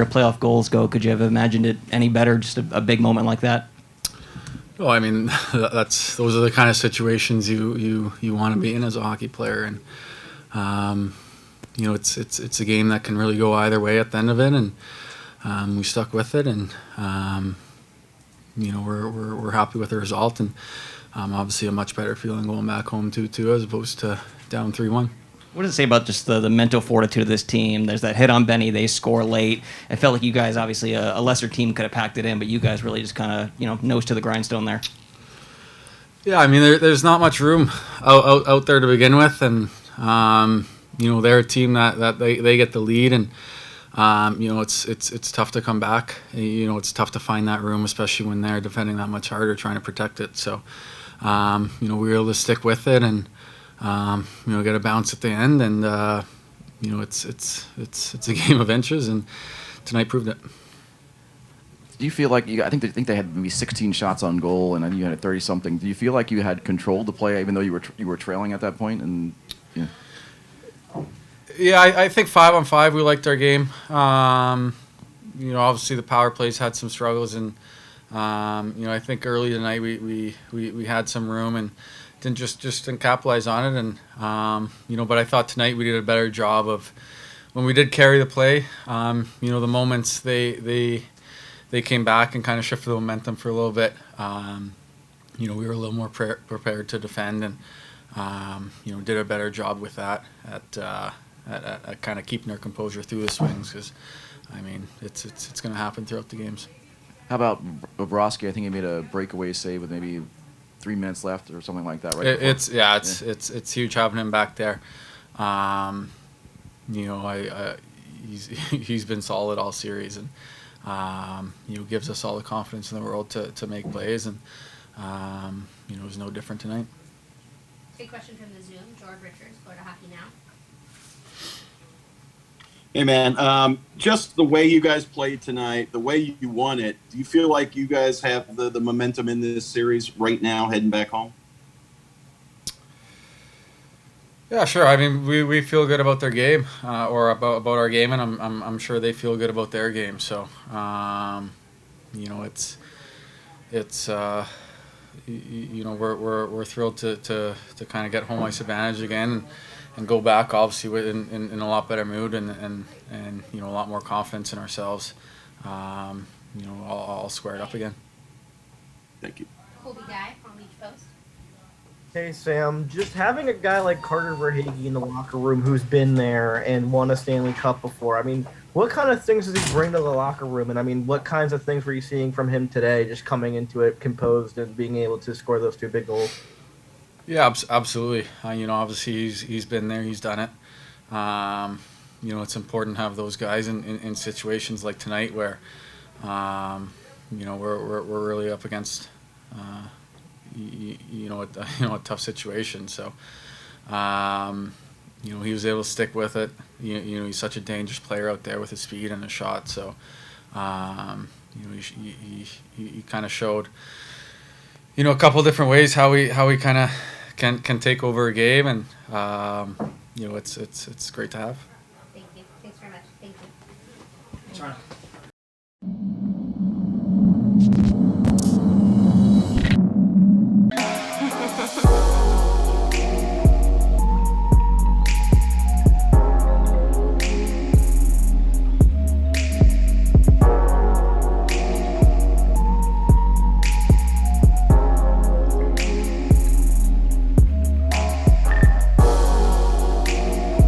playoff goals go, could you have imagined it any better? Just a big moment like that. Well, I mean, those are the kind of situations you want to be in as a hockey player, and it's a game that can really go either way at the end of it, and we stuck with it, and we're happy with the result, and obviously a much better feeling going back home 2-2 as opposed to down 3-1. What does it say about just the mental fortitude of this team? There's that hit on Benny. They score late. It felt like you guys, obviously, a lesser team could have packed it in, but you guys really just kind of, nose to the grindstone there. Yeah, I mean, there's not much room out there to begin with, and they're a team that they get the lead, and it's tough to come back. It's tough to find that room, especially when they're defending that much harder, trying to protect it. So, we were able to stick with it, and get a bounce at the end, and it's a game of inches, and tonight proved it. Do you feel like I think they had maybe 16 shots on goal, and then you had 30-something. Do you feel like you had controlled the play, even though you were trailing at that point? And yeah, I think 5-on-5 we liked our game. Obviously the power plays had some struggles, and I think early tonight we had some room and didn't capitalize on it, and but I thought tonight we did a better job of when we did carry the play. The moments they came back and kind of shifted the momentum for a little bit. We were a little more prepared to defend, and did a better job with that at kind of keeping our composure through the swings, because I mean it's going to happen throughout the games. How about Bobrovsky? I think he made a breakaway save with maybe 3 minutes left or something like that, right? It's huge having him back there. He's been solid all series, and gives us all the confidence in the world to make plays, and it was no different tonight. Big question from the Zoom. George Richards, Florida Hockey Now. Hey, man, just the way you guys played tonight, the way you won it, do you feel like you guys have the momentum in this series right now heading back home? Yeah, sure. I mean, we feel good about their game, or about our game, and I'm sure they feel good about their game. So, we're thrilled to kind of get home ice advantage again, and go back obviously in a lot better mood, and a lot more confidence in ourselves. All squared up again. Thank you. Colby Guy, Palm Beach Post. Hey Sam, just having a guy like Carter Verhaeghe in the locker room who's been there and won a Stanley Cup before, I mean, what kind of things does he bring to the locker room? And I mean, what kinds of things were you seeing from him today, just coming into it composed and being able to score those 2 big goals? Yeah, absolutely. Obviously he's been there, he's done it. It's important to have those guys in situations like tonight where, we're really up against, a tough situation. So, he was able to stick with it. He's such a dangerous player out there with his speed and his shot. So, he kind of showed, a couple different ways how we kind of can take over a game, and it's great to have. Thank you. Thanks very much. Thank you. Thanks, Ryan.